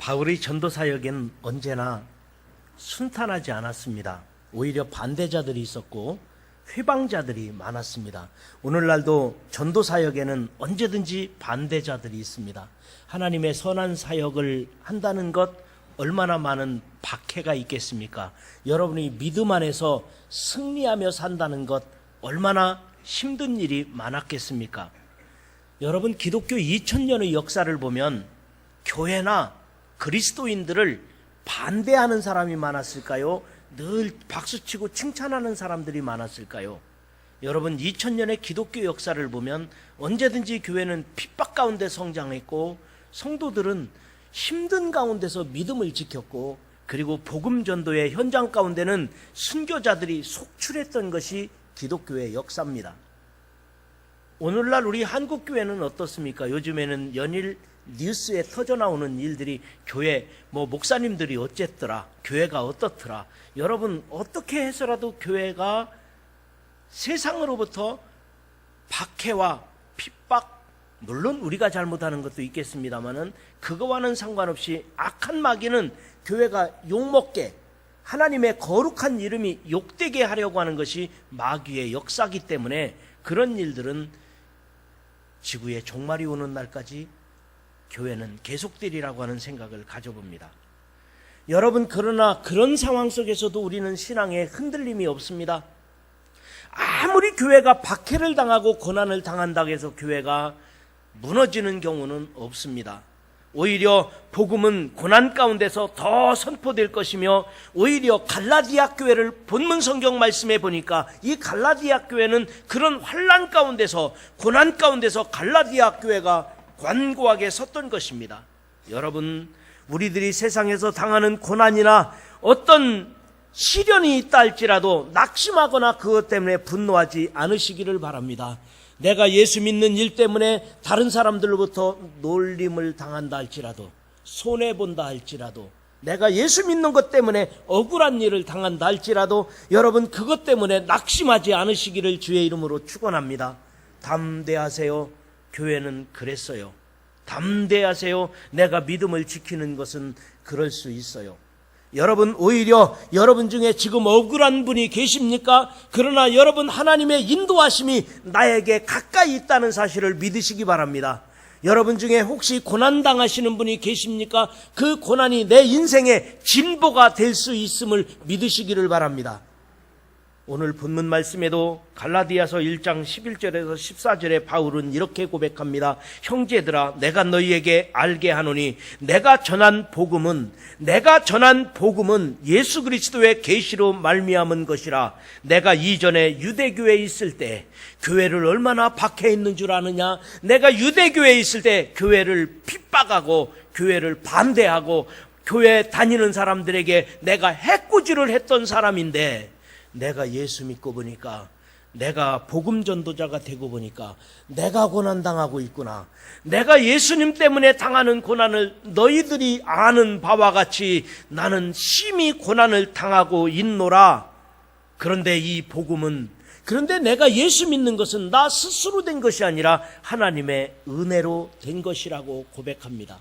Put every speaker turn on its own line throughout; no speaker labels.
바울의 전도 사역에는 언제나 순탄하지 않았습니다. 오히려 반대자들이 있었고 회방자들이 많았습니다. 오늘날도 전도 사역에는 언제든지 반대자들이 있습니다. 하나님의 선한 사역을 한다는 것 얼마나 많은 박해가 있겠습니까? 여러분이 믿음 안에서 승리하며 산다는 것 얼마나 힘든 일이 많았겠습니까? 여러분, 기독교 2000년의 역사를 보면 교회나 그리스도인들을 반대하는 사람이 많았을까요? 늘 박수치고 칭찬하는 사람들이 많았을까요? 여러분, 2000년의 기독교 역사를 보면 언제든지 교회는 핍박 가운데 성장했고 성도들은 힘든 가운데서 믿음을 지켰고, 그리고 복음 전도의 현장 가운데는 순교자들이 속출했던 것이 기독교의 역사입니다. 오늘날 우리 한국 교회는 어떻습니까? 요즘에는 연일 뉴스에 터져나오는 일들이 교회 목사님들이 어쨌더라, 교회가 어떻더라. 여러분, 어떻게 해서라도 교회가 세상으로부터 박해와 핍박, 물론 우리가 잘못하는 것도 있겠습니다만은 그거와는 상관없이 악한 마귀는 교회가 욕먹게, 하나님의 거룩한 이름이 욕되게 하려고 하는 것이 마귀의 역사이기 때문에 그런 일들은 지구의 종말이 오는 날까지 교회는 계속되리라고 하는 생각을 가져봅니다. 여러분, 그러나 그런 상황 속에서도 우리는 신앙에 흔들림이 없습니다. 아무리 교회가 박해를 당하고 고난을 당한다고 해서 교회가 무너지는 경우는 없습니다. 오히려 복음은 고난 가운데서 더 선포될 것이며, 오히려 갈라디아 교회를 본문 성경 말씀에 보니까 이 갈라디아 교회는 그런 환난 가운데서, 고난 가운데서 갈라디아 교회가 견고하게 섰던 것입니다. 여러분, 우리들이 세상에서 당하는 고난이나 어떤 시련이 있다 할지라도 낙심하거나 그것 때문에 분노하지 않으시기를 바랍니다. 내가 예수 믿는 일 때문에 다른 사람들로부터 놀림을 당한다 할지라도, 손해본다 할지라도, 내가 예수 믿는 것 때문에 억울한 일을 당한다 할지라도 여러분, 그것 때문에 낙심하지 않으시기를 주의 이름으로 축원합니다. 담대하세요. 교회는 그랬어요. 담대하세요. 내가 믿음을 지키는 것은 그럴 수 있어요. 여러분, 오히려 여러분 중에 지금 억울한 분이 계십니까? 그러나 여러분, 하나님의 인도하심이 나에게 가까이 있다는 사실을 믿으시기 바랍니다. 여러분 중에 혹시 고난당하시는 분이 계십니까? 그 고난이 내 인생의 진보가 될 수 있음을 믿으시기를 바랍니다. 오늘 본문 말씀에도 갈라디아서 1장 11절에서 14절에 바울은 이렇게 고백합니다. 형제들아, 내가 너희에게 알게 하노니 내가 전한 복음은 예수 그리스도의 계시로 말미암은 것이라. 내가 이전에 유대교회에 있을 때 교회를 얼마나 박해했는 줄 아느냐? 내가 유대교회에 있을 때 교회를 핍박하고 교회를 반대하고 교회 다니는 사람들에게 내가 해코지를 했던 사람인데, 내가 예수 믿고 보니까, 내가 복음 전도자가 되고 보니까 내가 고난당하고 있구나. 내가 예수님 때문에 당하는 고난을 너희들이 아는 바와 같이 나는 심히 고난을 당하고 있노라. 그런데 이 복음은, 그런데 내가 예수 믿는 것은 나 스스로 된 것이 아니라 하나님의 은혜로 된 것이라고 고백합니다.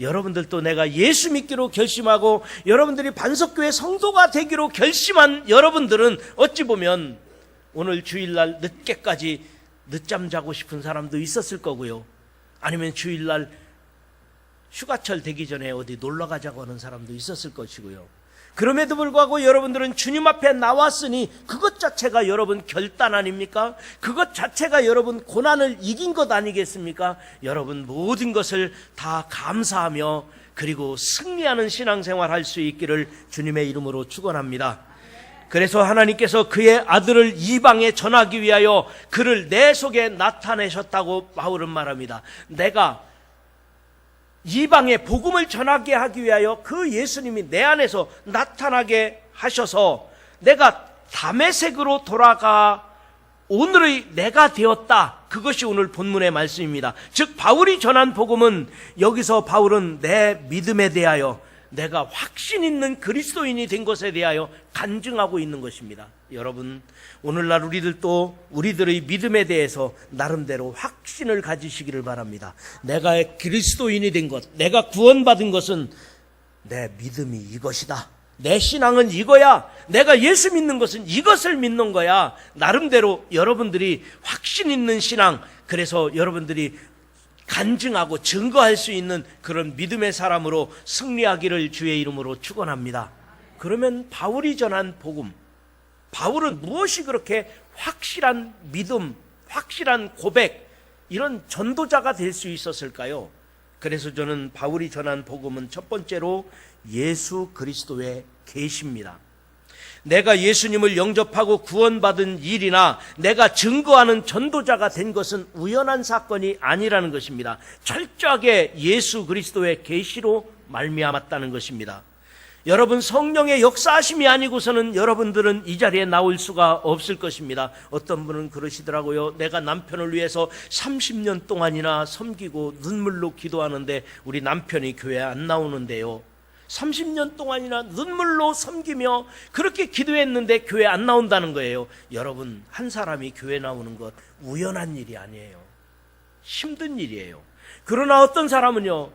여러분들도 내가 예수 믿기로 결심하고 여러분들이 반석교회 성도가 되기로 결심한 여러분들은 어찌 보면 오늘 주일날 늦게까지 늦잠 자고 싶은 사람도 있었을 거고요. 아니면 주일날 휴가철 되기 전에 어디 놀러 가자고 하는 사람도 있었을 것이고요. 그럼에도 불구하고 여러분들은 주님 앞에 나왔으니 그것 자체가 여러분 결단 아닙니까? 그것 자체가 여러분 고난을 이긴 것 아니겠습니까? 여러분 모든 것을 다 감사하며 그리고 승리하는 신앙생활 할 수 있기를 주님의 이름으로 축원합니다. 그래서 하나님께서 그의 아들을 이방에 전하기 위하여 그를 내 속에 나타내셨다고 바울은 말합니다. 내가 이방에 복음을 전하게 하기 위하여 그 예수님이 내 안에서 나타나게 하셔서 내가 다메섹으로 돌아가 오늘의 내가 되었다. 그것이 오늘 본문의 말씀입니다. 즉 바울이 전한 복음은, 여기서 바울은 내 믿음에 대하여, 내가 확신 있는 그리스도인이 된 것에 대하여 간증하고 있는 것입니다. 여러분, 오늘날 우리들의 믿음에 대해서 나름대로 확신을 가지시기를 바랍니다. 내가 그리스도인이 된 것, 내가 구원받은 것은 내 믿음이 이것이다. 내 신앙은 이거야. 내가 예수 믿는 것은 이것을 믿는 거야. 나름대로 여러분들이 확신 있는 신앙, 그래서 여러분들이 간증하고 증거할 수 있는 그런 믿음의 사람으로 승리하기를 주의 이름으로 축원합니다. 그러면 바울이 전한 복음, 바울은 무엇이 그렇게 확실한 믿음, 확실한 고백, 이런 전도자가 될 수 있었을까요? 그래서 저는 바울이 전한 복음은 첫 번째로 예수 그리스도의 계시입니다. 내가 예수님을 영접하고 구원받은 일이나 내가 증거하는 전도자가 된 것은 우연한 사건이 아니라는 것입니다. 철저하게 예수 그리스도의 계시로 말미암았다는 것입니다. 여러분, 성령의 역사하심이 아니고서는 여러분들은 이 자리에 나올 수가 없을 것입니다. 어떤 분은 그러시더라고요. 내가 남편을 위해서 30년 동안이나 섬기고 눈물로 기도하는데 우리 남편이 교회에 안 나오는데요. 30년 동안이나 눈물로 섬기며 그렇게 기도했는데 교회 안 나온다는 거예요. 여러분, 한 사람이 교회 나오는 것 우연한 일이 아니에요. 힘든 일이에요. 그러나 어떤 사람은요,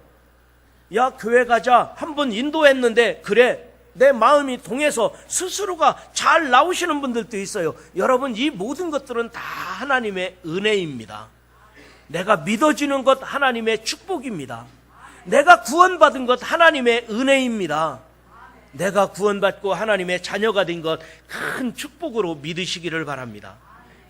야, 교회 가자, 한번 인도했는데 그래, 내 마음이 동해서 스스로가 잘 나오시는 분들도 있어요. 여러분, 이 모든 것들은 다 하나님의 은혜입니다. 내가 믿어지는 것 하나님의 축복입니다. 내가 구원받은 것 하나님의 은혜입니다. 내가 구원받고 하나님의 자녀가 된 것 큰 축복으로 믿으시기를 바랍니다.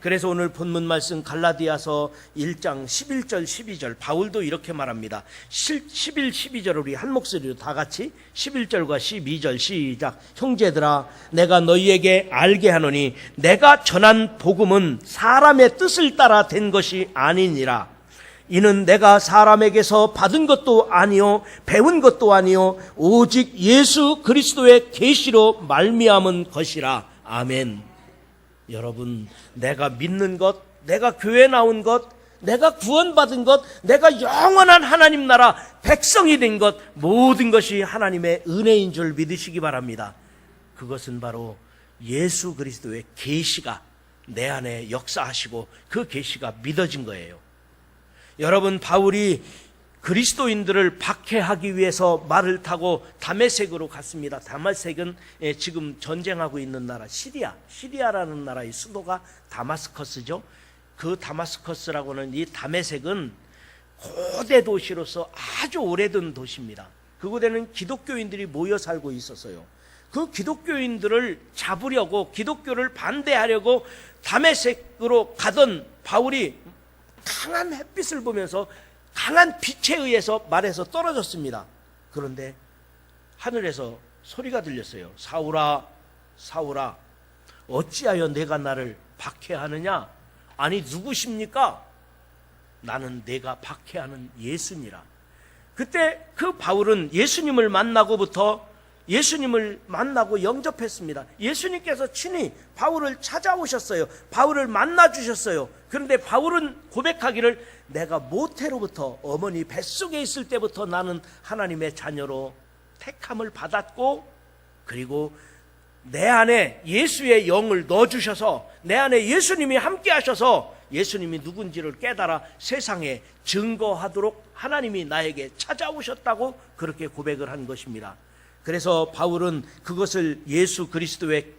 그래서 오늘 본문 말씀 갈라디아서 1장 11절 12절 바울도 이렇게 말합니다. 11, 12절을 우리 한 목소리로 다 같이 11절과 12절 시작. 형제들아, 내가 너희에게 알게 하노니 내가 전한 복음은 사람의 뜻을 따라 된 것이 아니니라. 이는 내가 사람에게서 받은 것도 아니요 배운 것도 아니요 오직 예수 그리스도의 계시로 말미암은 것이라. 아멘. 여러분, 내가 믿는 것, 내가 교회 나온 것, 내가 구원받은 것, 내가 영원한 하나님 나라 백성이 된 것, 모든 것이 하나님의 은혜인 줄 믿으시기 바랍니다. 그것은 바로 예수 그리스도의 계시가 내 안에 역사하시고 그 계시가 믿어진 거예요. 여러분, 바울이 그리스도인들을 박해하기 위해서 말을 타고 다메섹으로 갔습니다. 다메섹은 지금 전쟁하고 있는 나라 시리아라는 나라의 수도가 다마스커스죠. 그 다마스커스라고는, 이 다메섹은 고대 도시로서 아주 오래된 도시입니다. 그곳에는 기독교인들이 모여 살고 있었어요. 그 기독교인들을 잡으려고, 기독교를 반대하려고 다메섹으로 가던 바울이 강한 햇빛을 보면서 강한 빛에 의해서 말에서 떨어졌습니다. 그런데 하늘에서 소리가 들렸어요. 사울아, 사울아, 어찌하여 내가 나를 박해하느냐? 아니, 누구십니까? 나는 내가 박해하는 예수니라. 그때 그 바울은 예수님을 만나고 영접했습니다. 예수님께서 친히 바울을 찾아오셨어요. 바울을 만나주셨어요. 그런데 바울은 고백하기를, 내가 모태로부터 어머니 뱃속에 있을 때부터 나는 하나님의 자녀로 택함을 받았고, 그리고 내 안에 예수의 영을 넣어주셔서, 내 안에 예수님이 함께 하셔서 예수님이 누군지를 깨달아 세상에 증거하도록 하나님이 나에게 찾아오셨다고 그렇게 고백을 한 것입니다. 그래서 바울은 그것을 예수 그리스도의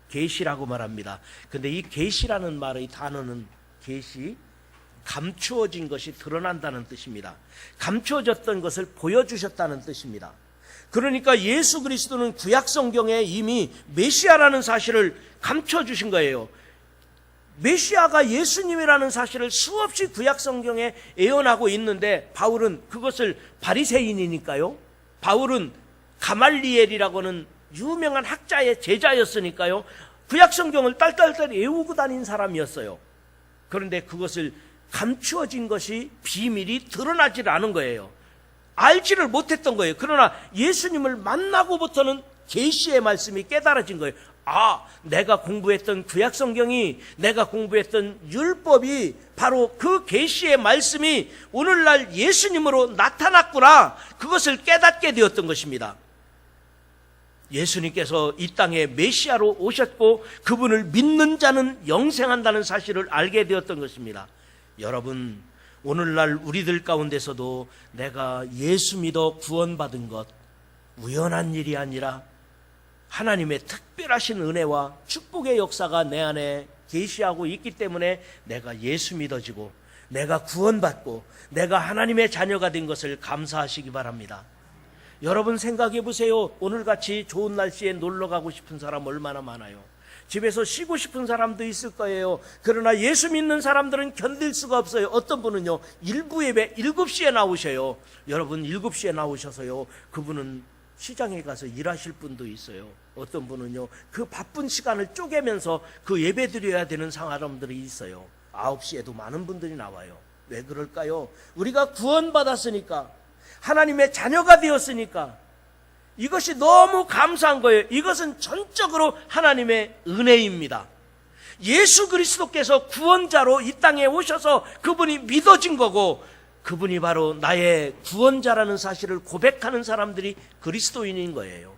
계시라고 말합니다. 근데 이 계시라는 말의 단어는, 계시, 감추어진 것이 드러난다는 뜻입니다. 감추어졌던 것을 보여주셨다는 뜻입니다. 그러니까 예수 그리스도는 구약 성경에 이미 메시아라는 사실을 감춰주신 거예요. 메시아가 예수님이라는 사실을 수없이 구약 성경에 예언하고 있는데, 바울은 그것을, 바리새인이니까요, 바울은 가말리엘이라고는 유명한 학자의 제자였으니까요, 구약 성경을 딸딸딸 외우고 다닌 사람이었어요. 그런데 그것을 감추어진 것이 비밀이 드러나질 않은 거예요. 알지를 못했던 거예요. 그러나 예수님을 만나고부터는 계시의 말씀이 깨달아진 거예요. 내가 공부했던 구약성경이, 내가 공부했던 율법이 바로 그 계시의 말씀이 오늘날 예수님으로 나타났구나, 그것을 깨닫게 되었던 것입니다. 예수님께서 이 땅에 메시아로 오셨고 그분을 믿는 자는 영생한다는 사실을 알게 되었던 것입니다. 여러분, 오늘날 우리들 가운데서도 내가 예수 믿어 구원받은 것 우연한 일이 아니라 하나님의 특별하신 은혜와 축복의 역사가 내 안에 계시하고 있기 때문에 내가 예수 믿어지고 내가 구원받고 내가 하나님의 자녀가 된 것을 감사하시기 바랍니다. 여러분 생각해 보세요. 오늘같이 좋은 날씨에 놀러 가고 싶은 사람 얼마나 많아요. 집에서 쉬고 싶은 사람도 있을 거예요. 그러나 예수 믿는 사람들은 견딜 수가 없어요. 어떤 분은요, 일부 예배 7시에 나오셔요. 여러분 7시에 나오셔서요, 그분은 시장에 가서 일하실 분도 있어요. 어떤 분은요, 그 바쁜 시간을 쪼개면서 그 예배 드려야 되는 사람들이 있어요. 9시에도 많은 분들이 나와요. 왜 그럴까요? 우리가 구원받았으니까, 하나님의 자녀가 되었으니까 이것이 너무 감사한 거예요. 이것은 전적으로 하나님의 은혜입니다. 예수 그리스도께서 구원자로 이 땅에 오셔서 그분이 믿어진 거고, 그분이 바로 나의 구원자라는 사실을 고백하는 사람들이 그리스도인인 거예요.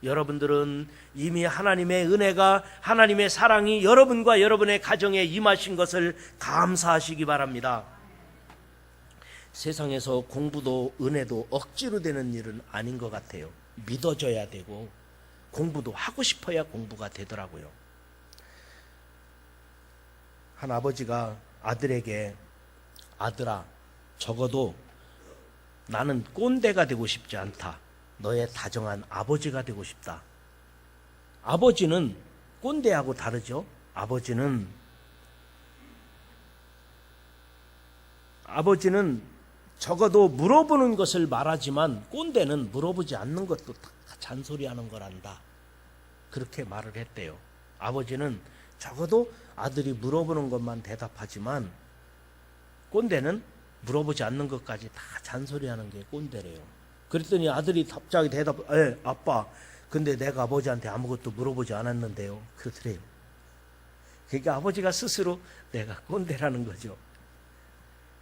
여러분들은 이미 하나님의 은혜가, 하나님의 사랑이 여러분과 여러분의 가정에 임하신 것을 감사하시기 바랍니다. 세상에서 공부도 은혜도 억지로 되는 일은 아닌 것 같아요. 믿어져야 되고 공부도 하고 싶어야 공부가 되더라고요. 한 아버지가 아들에게, 아들아, 적어도 나는 꼰대가 되고 싶지 않다. 너의 다정한 아버지가 되고 싶다. 아버지는 꼰대하고 다르죠. 아버지는 적어도 물어보는 것을 말하지만 꼰대는 물어보지 않는 것도 다 잔소리하는 거란다. 그렇게 말을 했대요. 아버지는 적어도 아들이 물어보는 것만 대답하지만 꼰대는 물어보지 않는 것까지 다 잔소리하는 게 꼰대래요. 그랬더니 아들이 갑자기 아빠, 근데 내가 아버지한테 아무것도 물어보지 않았는데요. 그러더래요. 그러니까 아버지가 스스로 내가 꼰대라는 거죠.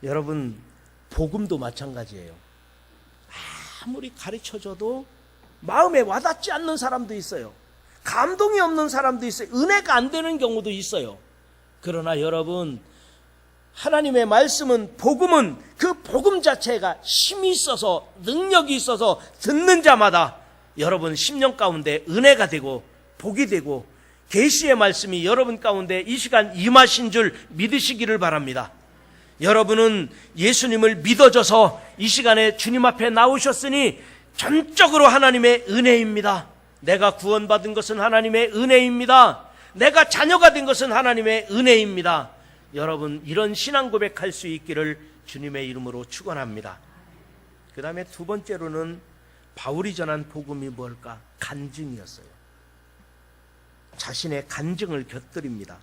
여러분, 복음도 마찬가지예요. 아무리 가르쳐줘도 마음에 와닿지 않는 사람도 있어요. 감동이 없는 사람도 있어요. 은혜가 안 되는 경우도 있어요. 그러나 여러분, 하나님의 말씀은, 복음은, 그 복음 자체가 힘이 있어서, 능력이 있어서 듣는 자마다 여러분 심령 가운데 은혜가 되고 복이 되고 계시의 말씀이 여러분 가운데 이 시간 임하신 줄 믿으시기를 바랍니다. 여러분은 예수님을 믿어져서 이 시간에 주님 앞에 나오셨으니 전적으로 하나님의 은혜입니다. 내가 구원받은 것은 하나님의 은혜입니다. 내가 자녀가 된 것은 하나님의 은혜입니다. 여러분, 이런 신앙 고백할 수 있기를 주님의 이름으로 축원합니다. 그 다음에 두 번째로는 바울이 전한 복음이 뭘까? 간증이었어요. 자신의 간증을 곁들입니다.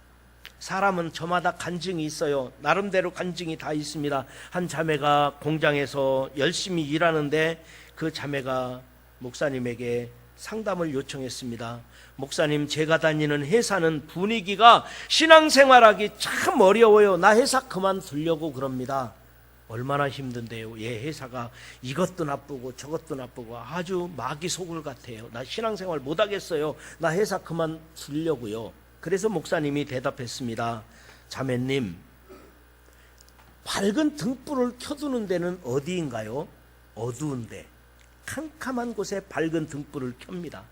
사람은 저마다 간증이 있어요. 나름대로 간증이 다 있습니다. 한 자매가 공장에서 열심히 일하는데 그 자매가 목사님에게 상담을 요청했습니다. 목사님, 제가 다니는 회사는 분위기가 신앙생활하기 참 어려워요. 나 회사 그만두려고 그럽니다. 얼마나 힘든데요. 얘 회사가 이것도 나쁘고 저것도 나쁘고 아주 마귀 속을 같아요. 나 신앙생활 못하겠어요. 나 회사 그만두려고요. 그래서 목사님이 대답했습니다. 자매님, 밝은 등불을 켜두는 데는 어디인가요? 어두운데, 캄캄한 곳에 밝은 등불을 켭니다.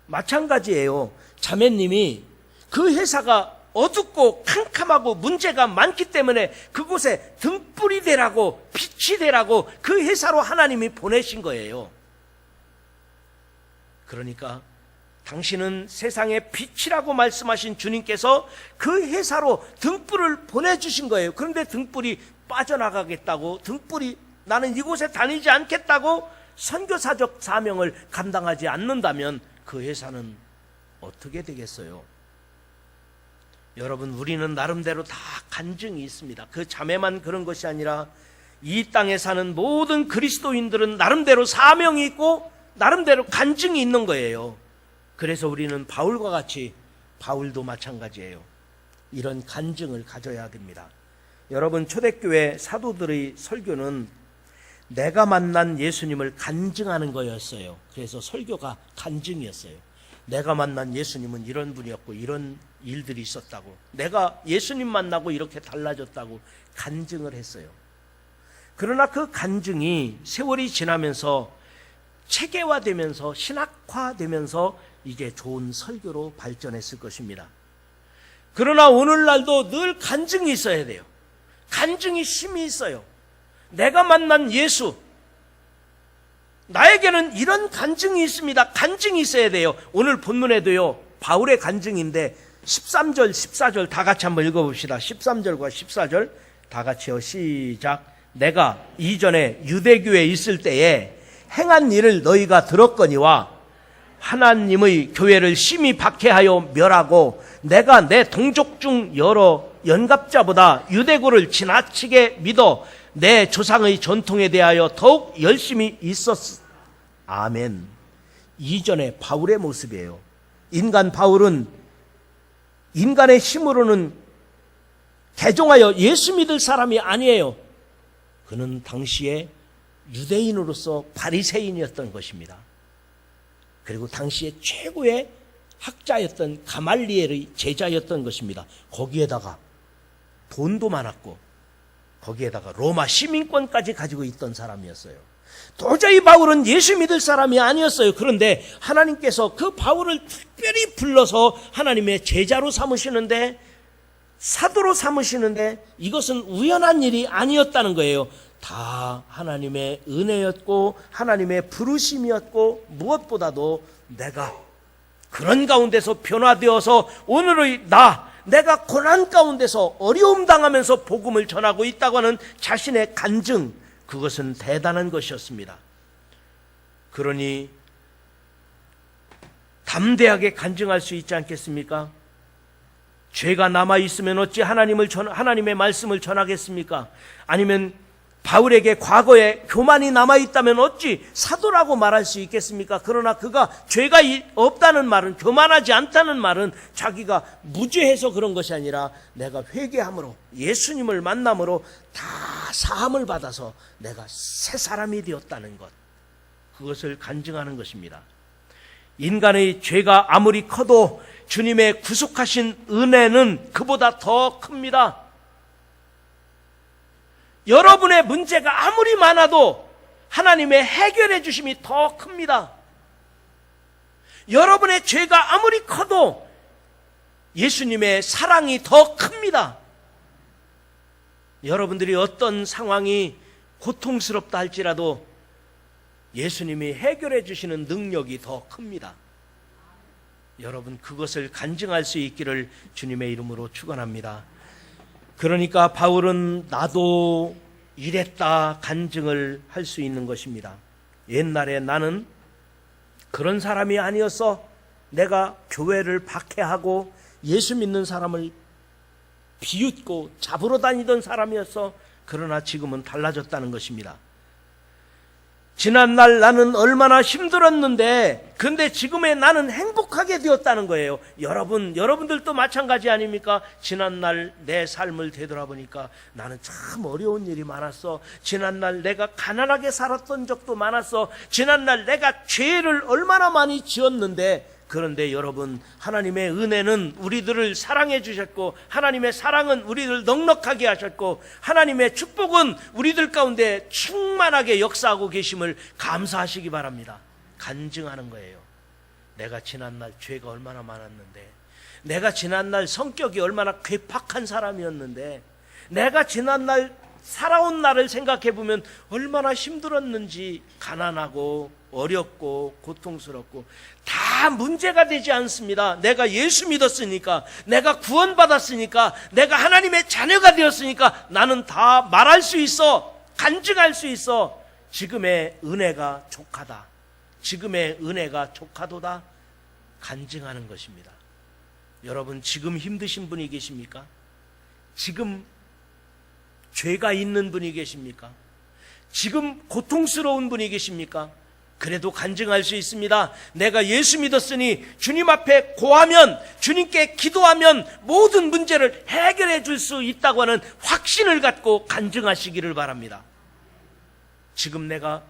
마찬가지예요. 자매님이 그 회사가 어둡고 캄캄하고 문제가 많기 때문에 그곳에 등불이 되라고, 빛이 되라고 그 회사로 하나님이 보내신 거예요. 그러니까 당신은 세상의 빛이라고 말씀하신 주님께서 그 회사로 등불을 보내주신 거예요. 그런데 등불이 빠져나가겠다고, 등불이 나는 이곳에 다니지 않겠다고 선교사적 사명을 감당하지 않는다면 그 회사는 어떻게 되겠어요? 여러분, 우리는 나름대로 다 간증이 있습니다. 그 자매만 그런 것이 아니라 이 땅에 사는 모든 그리스도인들은 나름대로 사명이 있고 나름대로 간증이 있는 거예요. 그래서 우리는 바울과 같이, 바울도 마찬가지예요. 이런 간증을 가져야 됩니다. 여러분, 초대교회 사도들의 설교는 내가 만난 예수님을 간증하는 거였어요. 그래서 설교가 간증이었어요. 내가 만난 예수님은 이런 분이었고 이런 일들이 있었다고, 내가 예수님 만나고 이렇게 달라졌다고 간증을 했어요. 그러나 그 간증이 세월이 지나면서 체계화되면서 신학화되면서 이제 좋은 설교로 발전했을 것입니다. 그러나 오늘날도 늘 간증이 있어야 돼요. 간증이 힘이 있어요. 내가 만난 예수, 나에게는 이런 간증이 있습니다. 간증이 있어야 돼요. 오늘 본문에도요, 바울의 간증인데 13절, 14절 다 같이 한번 읽어봅시다. 13절과 14절 다 같이요. 시작. 내가 이전에 유대교에 있을 때에 행한 일을 너희가 들었거니와 하나님의 교회를 심히 박해하여 멸하고 내가 내 동족 중 여러 연갑자보다 유대교를 지나치게 믿어 내 조상의 전통에 대하여 더욱 열심히 있었어. 아멘. 이전에 바울의 모습이에요. 인간 바울은 인간의 힘으로는 개종하여 예수 믿을 사람이 아니에요. 그는 당시에 유대인으로서 바리새인이었던 것입니다. 그리고 당시에 최고의 학자였던 가말리엘의 제자였던 것입니다. 거기에다가 돈도 많았고 거기에다가 로마 시민권까지 가지고 있던 사람이었어요. 도저히 바울은 예수 믿을 사람이 아니었어요. 그런데 하나님께서 그 바울을 특별히 불러서 하나님의 제자로 삼으시는데, 사도로 삼으시는데 이것은 우연한 일이 아니었다는 거예요. 다 하나님의 은혜였고 하나님의 부르심이었고, 무엇보다도 내가 그런 가운데서 변화되어서 오늘의 내가 고난 가운데서 어려움 당하면서 복음을 전하고 있다고 하는 자신의 간증, 그것은 대단한 것이었습니다. 그러니 담대하게 간증할 수 있지 않겠습니까? 죄가 남아있으면 어찌 하나님의 말씀을 전하겠습니까? 아니면 바울에게 과거에 교만이 남아있다면 어찌 사도라고 말할 수 있겠습니까? 그러나 그가 죄가 없다는 말은, 교만하지 않다는 말은 자기가 무죄해서 그런 것이 아니라 내가 회개함으로, 예수님을 만남으로 다 사함을 받아서 내가 새 사람이 되었다는 것, 그것을 간증하는 것입니다. 인간의 죄가 아무리 커도 주님의 구속하신 은혜는 그보다 더 큽니다. 여러분의 문제가 아무리 많아도 하나님의 해결해 주심이 더 큽니다. 여러분의 죄가 아무리 커도 예수님의 사랑이 더 큽니다. 여러분들이 어떤 상황이 고통스럽다 할지라도 예수님이 해결해 주시는 능력이 더 큽니다. 여러분, 그것을 간증할 수 있기를 주님의 이름으로 축원합니다. 그러니까 바울은 나도 이랬다 간증을 할 수 있는 것입니다. 옛날에 나는 그런 사람이 아니었어. 내가 교회를 박해하고 예수 믿는 사람을 비웃고 잡으러 다니던 사람이었어. 그러나 지금은 달라졌다는 것입니다. 지난날 나는 얼마나 힘들었는데, 근데 지금의 나는 행복하게 되었다는 거예요. 여러분들도 마찬가지 아닙니까? 지난날 내 삶을 되돌아보니까 나는 참 어려운 일이 많았어. 지난날 내가 가난하게 살았던 적도 많았어. 지난날 내가 죄를 얼마나 많이 지었는데, 그런데 여러분, 하나님의 은혜는 우리들을 사랑해 주셨고, 하나님의 사랑은 우리를 넉넉하게 하셨고, 하나님의 축복은 우리들 가운데 충만하게 역사하고 계심을 감사하시기 바랍니다. 간증하는 거예요. 내가 지난날 죄가 얼마나 많았는데, 내가 지난날 성격이 얼마나 괴팍한 사람이었는데, 내가 지난날 살아온 날을 생각해 보면 얼마나 힘들었는지, 가난하고 어렵고 고통스럽고 다 문제가 되지 않습니다. 내가 예수 믿었으니까, 내가 구원받았으니까, 내가 하나님의 자녀가 되었으니까 나는 다 말할 수 있어. 간증할 수 있어. 지금의 은혜가 족하다. 지금의 은혜가 족하도다. 간증하는 것입니다. 여러분, 지금 힘드신 분이 계십니까? 지금 죄가 있는 분이 계십니까? 지금 고통스러운 분이 계십니까? 그래도 간증할 수 있습니다. 내가 예수 믿었으니 주님 앞에 고하면, 주님께 기도하면 모든 문제를 해결해 줄 수 있다고 하는 확신을 갖고 간증하시기를 바랍니다. 지금 내가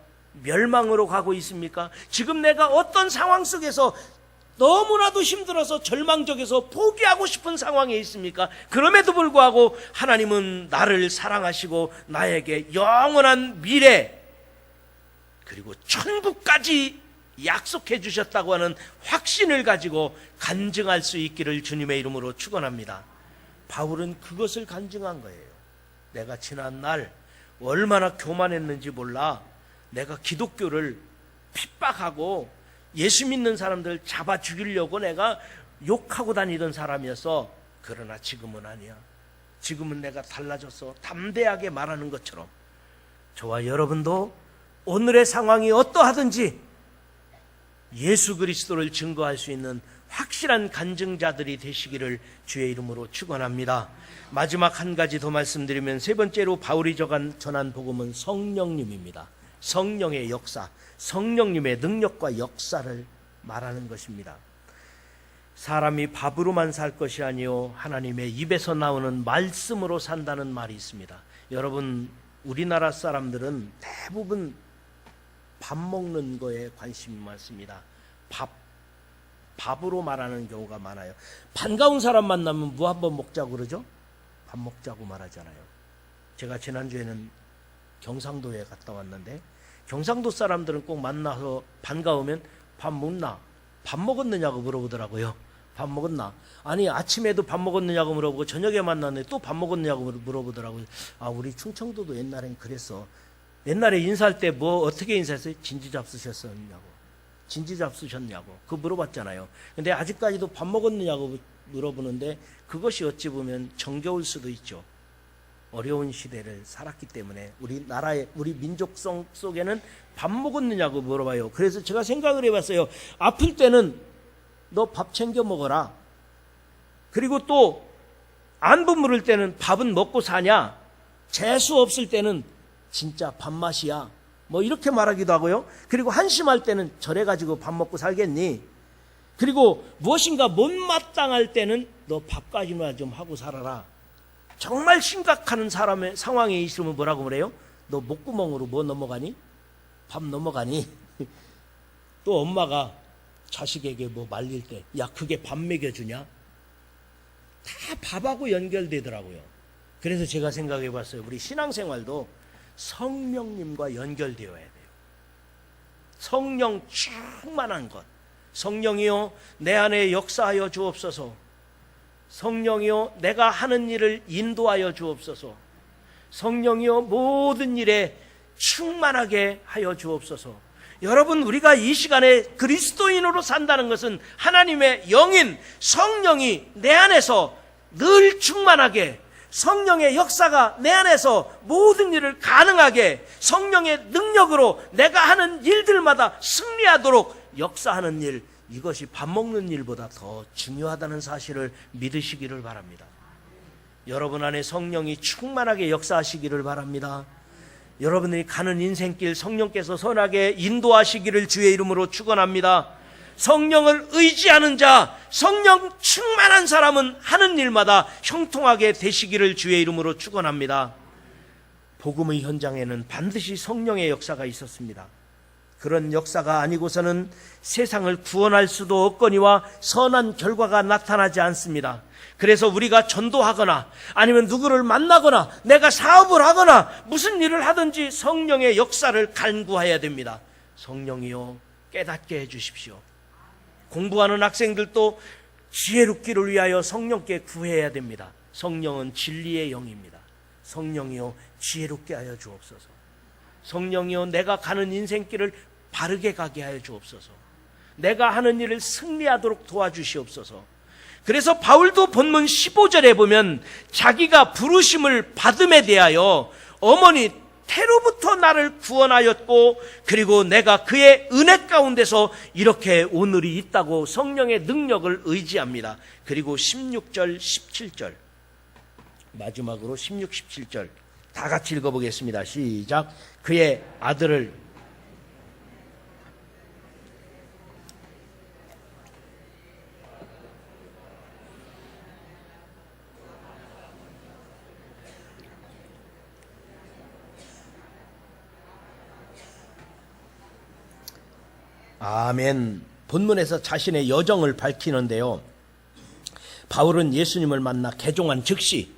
멸망으로 가고 있습니까? 지금 내가 어떤 상황 속에서 너무나도 힘들어서 절망적에서 포기하고 싶은 상황에 있습니까? 그럼에도 불구하고 하나님은 나를 사랑하시고 나에게 영원한 미래 그리고 천국까지 약속해 주셨다고 하는 확신을 가지고 간증할 수 있기를 주님의 이름으로 축원합니다. 바울은 그것을 간증한 거예요. 내가 지난 날 얼마나 교만했는지 몰라. 내가 기독교를 핍박하고 예수 믿는 사람들 잡아 죽이려고 내가 욕하고 다니던 사람이었어. 그러나 지금은 아니야. 지금은 내가 달라졌어. 담대하게 말하는 것처럼 저와 여러분도 오늘의 상황이 어떠하든지 예수 그리스도를 증거할 수 있는 확실한 간증자들이 되시기를 주의 이름으로 축원합니다. 마지막 한 가지 더 말씀드리면, 세 번째로 바울이 전한 복음은 성령님입니다. 성령의 역사, 성령님의 능력과 역사를 말하는 것입니다. 사람이 밥으로만 살 것이 아니요 하나님의 입에서 나오는 말씀으로 산다는 말이 있습니다. 여러분, 우리나라 사람들은 대부분 밥 먹는 거에 관심이 많습니다. 밥으로 말하는 경우가 많아요. 반가운 사람 만나면 뭐 한번 먹자고 그러죠? 밥 먹자고 말하잖아요. 제가 지난주에는 경상도에 갔다 왔는데 경상도 사람들은 꼭 만나서 반가우면 밥 먹나? 밥 먹었느냐고 물어보더라고요. 밥 먹었나? 아니, 아침에도 밥 먹었느냐고 물어보고 저녁에 만났는데 또 밥 먹었느냐고 물어보더라고요. 아, 우리 충청도도 옛날엔 그랬어. 옛날에 인사할 때 뭐 어떻게 인사했어요? 진지 잡수셨었냐고, 진지 잡수셨냐고 그거 물어봤잖아요. 근데 아직까지도 밥 먹었느냐고 물어보는데 그것이 어찌 보면 정겨울 수도 있죠. 어려운 시대를 살았기 때문에 우리 나라의, 우리 민족성 속에는 밥 먹었느냐고 물어봐요. 그래서 제가 생각을 해봤어요. 아플 때는 너 밥 챙겨 먹어라. 그리고 또 안부 물을 때는 밥은 먹고 사냐? 재수 없을 때는 진짜 밥맛이야. 뭐 이렇게 말하기도 하고요. 그리고 한심할 때는 저래가지고 밥 먹고 살겠니? 그리고 무엇인가 못마땅할 때는 너 밥까지만 좀 하고 살아라. 정말 심각한 사람의 상황에 있으면 뭐라고 그래요? 너 목구멍으로 뭐 넘어가니? 밥 넘어가니? 또 엄마가 자식에게 뭐 말릴 때, 야, 그게 밥 먹여주냐? 다 밥하고 연결되더라고요. 그래서 제가 생각해 봤어요. 우리 신앙생활도 성령님과 연결되어야 돼요. 성령 충만한 것. 성령이요, 내 안에 역사하여 주옵소서. 성령이요, 내가 하는 일을 인도하여 주옵소서. 성령이요, 모든 일에 충만하게 하여 주옵소서. 여러분, 우리가 이 시간에 그리스도인으로 산다는 것은 하나님의 영인 성령이 내 안에서 늘 충만하게, 성령의 역사가 내 안에서 모든 일을 가능하게, 성령의 능력으로 내가 하는 일들마다 승리하도록 역사하는 일, 이것이 밥 먹는 일보다 더 중요하다는 사실을 믿으시기를 바랍니다. 여러분 안에 성령이 충만하게 역사하시기를 바랍니다. 여러분들이 가는 인생길 성령께서 선하게 인도하시기를 주의 이름으로 축원합니다. 성령을 의지하는 자, 성령 충만한 사람은 하는 일마다 형통하게 되시기를 주의 이름으로 축원합니다. 복음의 현장에는 반드시 성령의 역사가 있었습니다. 그런 역사가 아니고서는 세상을 구원할 수도 없거니와 선한 결과가 나타나지 않습니다. 그래서 우리가 전도하거나 아니면 누구를 만나거나 내가 사업을 하거나 무슨 일을 하든지 성령의 역사를 간구해야 됩니다. 성령이요, 깨닫게 해주십시오. 공부하는 학생들도 지혜롭기를 위하여 성령께 구해야 됩니다. 성령은 진리의 영입니다. 성령이요, 지혜롭게 하여 주옵소서. 성령이요, 내가 가는 인생길을 바르게 가게 하여 주옵소서. 내가 하는 일을 승리하도록 도와주시옵소서. 그래서 바울도 본문 15절에 보면 자기가 부르심을 받음에 대하여 어머니 태로부터 나를 구원하였고 그리고 내가 그의 은혜 가운데서 이렇게 오늘이 있다고 성령의 능력을 의지합니다. 그리고 16절 17절 마지막으로 16, 17절 다 같이 읽어보겠습니다. 시작. 그의 아들을 아멘. 본문에서 자신의 여정을 밝히는데요. 바울은 예수님을 만나 개종한 즉시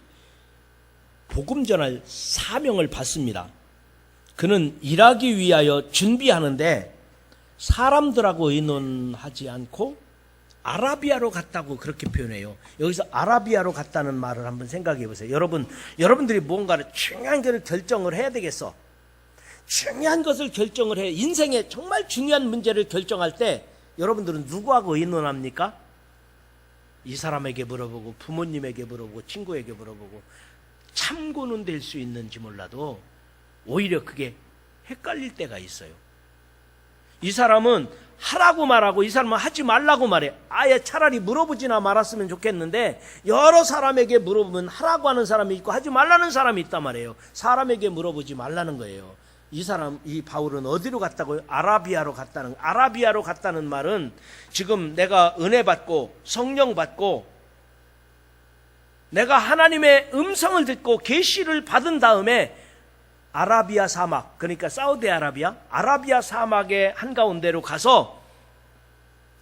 복음 전할 사명을 받습니다. 그는 일하기 위하여 준비하는데 사람들하고 의논하지 않고 아라비아로 갔다고 그렇게 표현해요. 여기서 아라비아로 갔다는 말을 한번 생각해 보세요. 여러분들이 뭔가를 중요한 것을 결정을 해야 되겠어. 중요한 것을 결정을 해. 인생의 정말 중요한 문제를 결정할 때 여러분들은 누구하고 의논합니까? 이 사람에게 물어보고 부모님에게 물어보고 친구에게 물어보고 참고는 될 수 있는지 몰라도 오히려 그게 헷갈릴 때가 있어요. 이 사람은 하라고 말하고 이 사람은 하지 말라고 말해. 아예 차라리 물어보지나 말았으면 좋겠는데 여러 사람에게 물어보면 하라고 하는 사람이 있고 하지 말라는 사람이 있단 말이에요. 사람에게 물어보지 말라는 거예요. 이 바울은 어디로 갔다고요? 아라비아로 갔다는 말은 지금 내가 은혜 받고 성령 받고 내가 하나님의 음성을 듣고 계시를 받은 다음에 아라비아 사막, 그러니까 아라비아 사막의 한가운데로 가서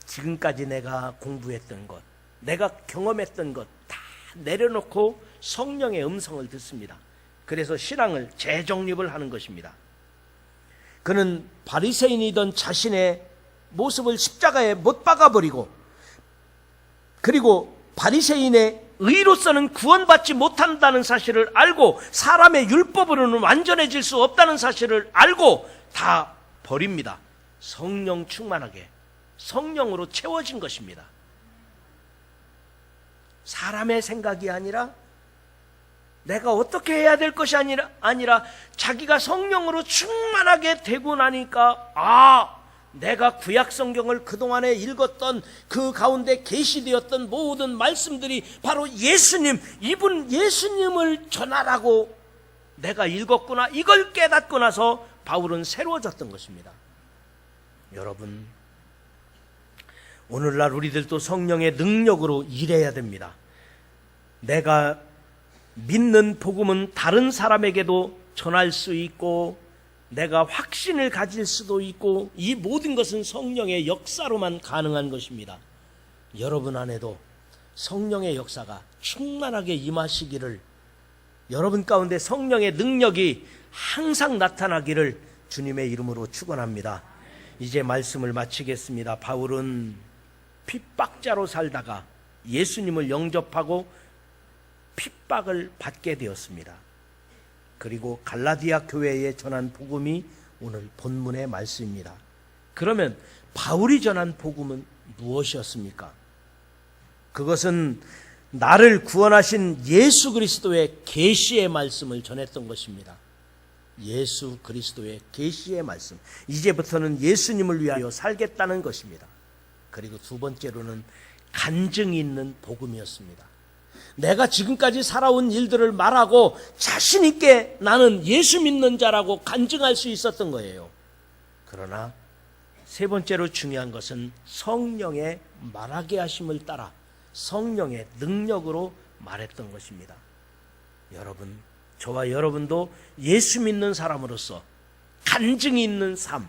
지금까지 내가 공부했던 것, 내가 경험했던 것 다 내려놓고 성령의 음성을 듣습니다. 그래서 신앙을 재정립을 하는 것입니다. 그는 바리새인이던 자신의 모습을 십자가에 못 박아버리고, 그리고 바리새인의 의로서는 구원받지 못한다는 사실을 알고 사람의 율법으로는 완전해질 수 없다는 사실을 알고 다 버립니다. 성령 충만하게 성령으로 채워진 것입니다. 사람의 생각이 아니라 내가 어떻게 해야 될 것이 아니라 자기가 성령으로 충만하게 되고 나니까 내가 구약 성경을 그동안에 읽었던 그 가운데 계시되었던 모든 말씀들이 바로 이분 예수님을 전하라고 내가 읽었구나, 이걸 깨닫고 나서 바울은 새로워졌던 것입니다. 여러분, 오늘날 우리들도 성령의 능력으로 일해야 됩니다. 내가 믿는 복음은 다른 사람에게도 전할 수 있고 내가 확신을 가질 수도 있고 이 모든 것은 성령의 역사로만 가능한 것입니다. 여러분 안에도 성령의 역사가 충만하게 임하시기를, 여러분 가운데 성령의 능력이 항상 나타나기를 주님의 이름으로 축원합니다. 이제 말씀을 마치겠습니다. 바울은 핍박자로 살다가 예수님을 영접하고 핍박을 받게 되었습니다. 그리고 갈라디아 교회에 전한 복음이 오늘 본문의 말씀입니다. 그러면 바울이 전한 복음은 무엇이었습니까? 그것은 나를 구원하신 예수 그리스도의 계시의 말씀을 전했던 것입니다. 예수 그리스도의 계시의 말씀. 이제부터는 예수님을 위하여 살겠다는 것입니다. 그리고 두 번째로는 간증이 있는 복음이었습니다. 내가 지금까지 살아온 일들을 말하고 자신 있게 나는 예수 믿는 자라고 간증할 수 있었던 거예요. 그러나 세 번째로 중요한 것은 성령의 말하게 하심을 따라 성령의 능력으로 말했던 것입니다. 여러분, 저와 여러분도 예수 믿는 사람으로서 간증이 있는 삶,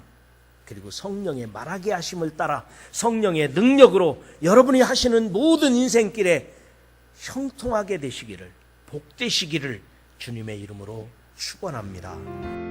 그리고 성령의 말하게 하심을 따라 성령의 능력으로 여러분이 하시는 모든 인생길에 형통하게 되시기를, 복되시기를 주님의 이름으로 축원합니다.